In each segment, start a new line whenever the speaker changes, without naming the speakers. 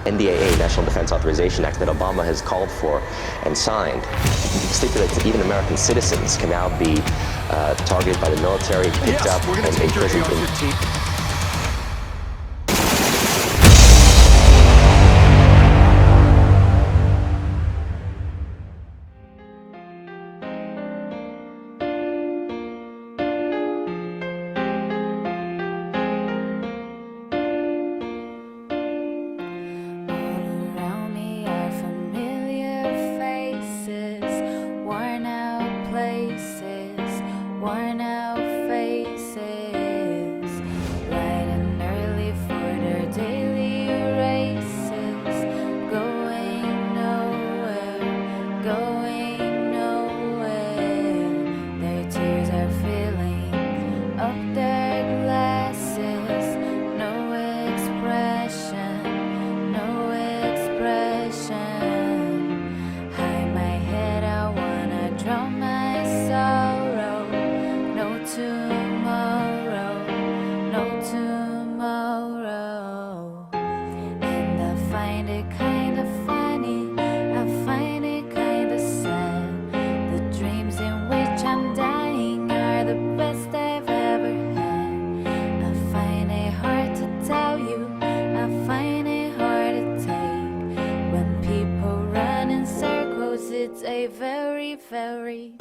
NDAA, National Defense Authorization Act, that Obama has called for and signed, stipulates that even American citizens can now be targeted by the military, picked up, and imprisoned.
It's a very, very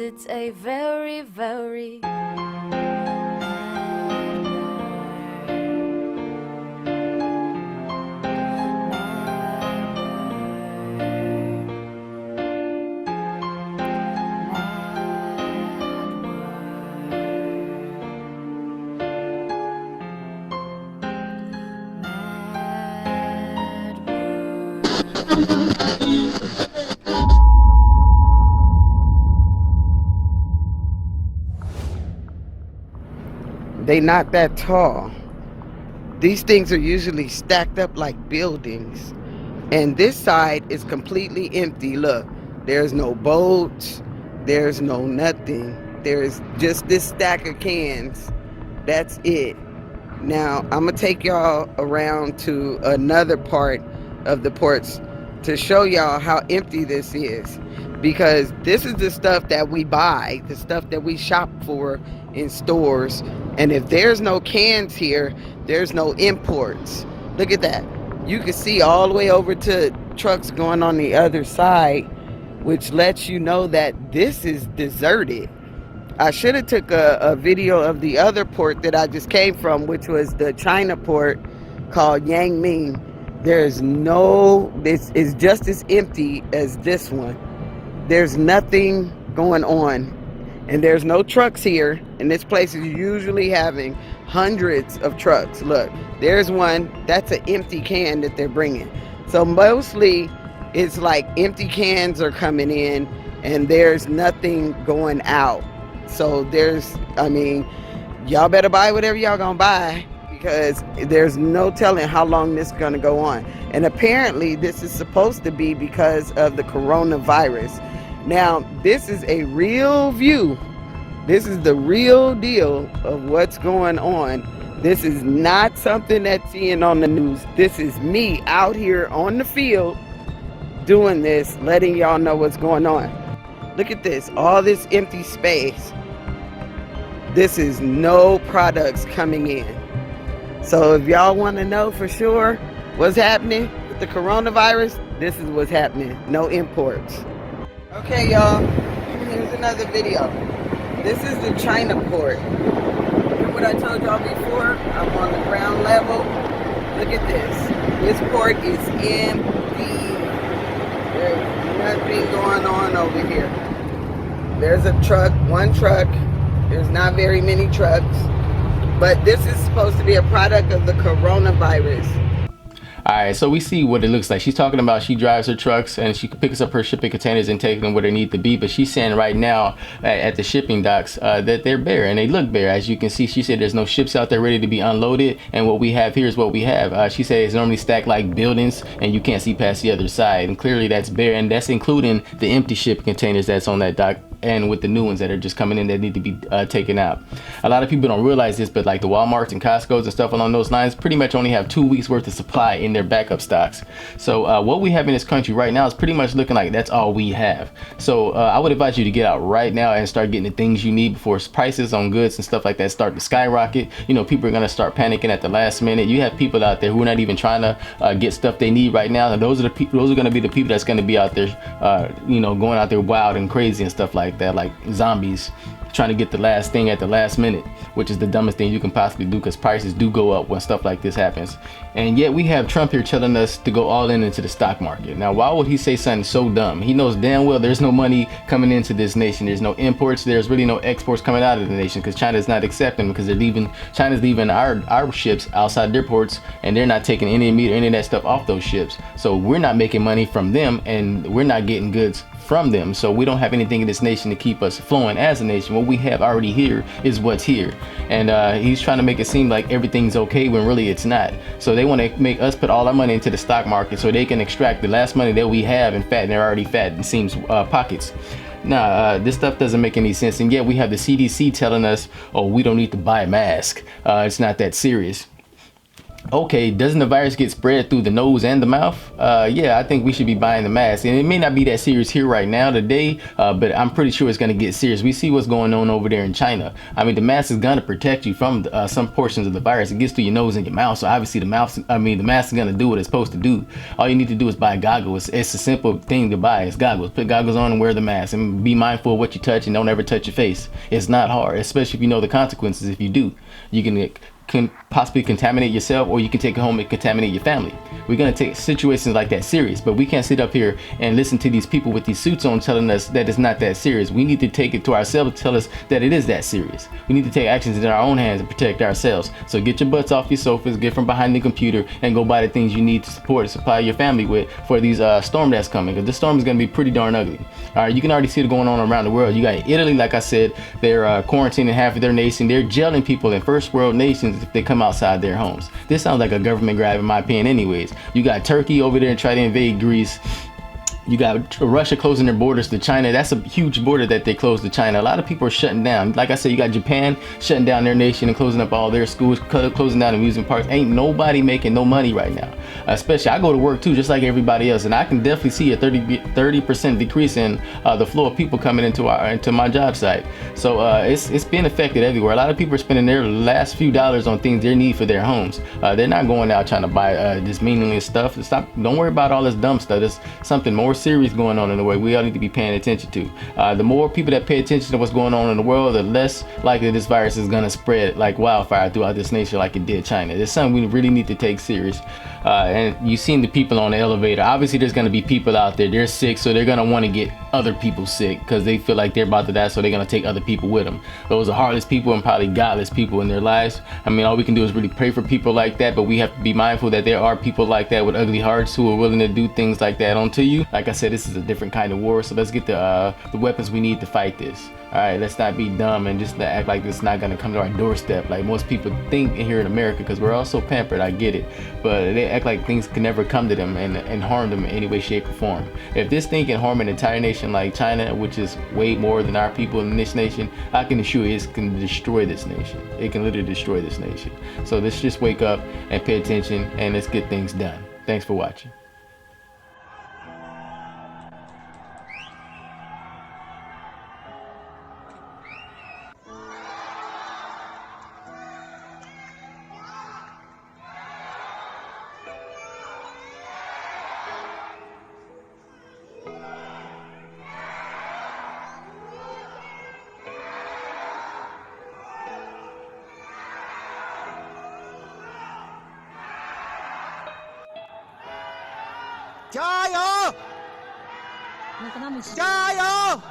it's a very, very
They not that tall. These things are usually stacked up like buildings. And this side is completely empty. Look, there's no boats. There's no nothing. There's just this stack of cans. That's it. Now, I'm going to take y'all around to another part of the ports to show y'all how empty this is. Because this is the stuff that we buy, the stuff that we shop for in stores. And if there's no cans here, there's no imports. Look at that. You can see all the way over to trucks going on the other side, which lets you know that this is deserted. I should have took a video of the other port that I just came from, which was the China port called Yangming. There's no, this is just as empty as this one. There's nothing going on. And there's no trucks here. And this place is usually having hundreds of trucks. Look, there's one. That's an empty can that they're bringing. So mostly it's like empty cans are coming in and there's nothing going out. So there's, I mean, y'all better buy whatever y'all gonna buy, because there's no telling how long this is gonna go on. And apparently this is supposed to be because of the coronavirus. Now, this is a real view. This is the real deal of what's going on. This is not something that's seen on the news. This is me out here on the field doing this, letting y'all know what's going on. Look at this, all this empty space. This is no products coming in. So if y'all want to know for sure what's happening with the coronavirus, this is what's happening. No imports. Okay, y'all, here's another video. This is the China port. What I told y'all before, I'm on the ground level. Look at this. This port is empty. There's nothing going on over here. There's a truck, one truck. There's not very many trucks. But this is supposed to be a product of the coronavirus.
All right, so we see what it looks like. She's talking about she drives her trucks and she picks up her shipping containers and takes them where they need to be. But she's saying right now at the shipping docks that they're bare and they look bare. As you can see, she said there's no ships out there ready to be unloaded. And what we have here is what we have. She said it's normally stacked like buildings and you can't see past the other side. And clearly that's bare, and that's including the empty shipping containers that's on that dock, and with the new ones that are just coming in that need to be taken out. A lot of people don't realize this, but like the Walmarts and Costco's and stuff along those lines pretty much only have 2 weeks worth of supply in their backup stocks. So what we have in this country right now is pretty much looking like that's all we have. So I would advise you to get out right now and start getting the things you need before prices on goods and stuff like that start to skyrocket. You know, people are gonna start panicking at the last minute. You have people out there who are not even trying to get stuff they need right now, and those are gonna be the people that's gonna be out there, you know, going out there wild and crazy and stuff like that, like zombies trying to get the last thing at the last minute, which is the dumbest thing you can possibly do, because prices do go up when stuff like this happens. And yet we have Trump here telling us to go all in into the stock market. Now, why would he say something so dumb? He knows damn well there's no money coming into this nation. There's no imports. There's really no exports coming out of the nation, because China's not accepting, because China's leaving our ships outside their ports, and they're not taking any meat or any of that stuff off those ships. So we're not making money from them, and we're not getting goods from them. So we don't have anything in this nation to keep us flowing as a nation. What we have already here is what's here. And he's trying to make it seem like everything's okay when really it's not. So they want to make us put all our money into the stock market so they can extract the last money that we have and fatten. They're already fat in seems pockets. Nah, this stuff doesn't make any sense. And yet we have the CDC telling us, oh, we don't need to buy a mask. It's not that serious. Okay, doesn't the virus get spread through the nose and the mouth? Yeah, I think we should be buying the mask. And it may not be that serious here right now today, but I'm pretty sure it's going to get serious. We see what's going on over there in China. I mean, the mask is going to protect you from some portions of the virus. It gets through your nose and your mouth, so obviously the mask is going to do what it's supposed to do. All you need to do is buy goggles. It's a simple thing to buy. It's goggles. Put goggles on and wear the mask, and be mindful of what you touch, and don't ever touch your face. It's not hard, especially if you know the consequences. If you do, you can possibly contaminate yourself, or you can take it home and contaminate your family. We're going to take situations like that serious, but we can't sit up here and listen to these people with these suits on telling us that it's not that serious. We need to take it to ourselves to tell us that it is that serious. We need to take actions in our own hands and protect ourselves. So get your butts off your sofas, get from behind the computer, and go buy the things you need to supply your family with for these storm that's coming, because this storm is going to be pretty darn ugly. All right, you can already see it going on around the world. You got Italy, like I said, they're quarantining half of their nation. They're jailing people in first world nations if they come outside their homes. This sounds like a government grab in my opinion anyways. You got Turkey over there and try to invade Greece. You got Russia closing their borders to China. That's a huge border that they closed to China. A lot of people are shutting down. Like I said, you got Japan shutting down their nation and closing up all their schools, closing down amusement parks. Ain't nobody making no money right now. Especially, I go to work too, just like everybody else, and I can definitely see a 30% decrease in the flow of people coming into my job site. So it's been affected everywhere. A lot of people are spending their last few dollars on things they need for their homes. They're not going out trying to buy this meaningless stuff. Don't worry about all this dumb stuff. There's something more serious going on in the way we all need to be paying attention to. The more people that pay attention to what's going on in the world, the less likely this virus is going to spread like wildfire throughout this nation like it did China. It's something we really need to take serious. And you've seen the people on the elevator. Obviously there's going to be people out there, they're sick, so they're going to want to get other people sick because they feel like they're about to die, so they're going to take other people with them. Those are heartless people and probably godless people in their lives. I mean, all we can do is really pray for people like that, but we have to be mindful that there are people like that with ugly hearts who are willing to do things like that onto you. Like like I said, this is a different kind of war. So let's get the weapons we need to fight this. All right, let's not be dumb and just act like it's not gonna come to our doorstep like most people think here in America, because we're all so pampered. I get it, but they act like things can never come to them and harm them in any way, shape, or form. If this thing can harm an entire nation like China, which is way more than our people in this nation, I can assure you it can destroy this nation. It can literally destroy this nation. So let's just wake up and pay attention, and let's get things done. Thanks for watching.
Jayo! Jayo!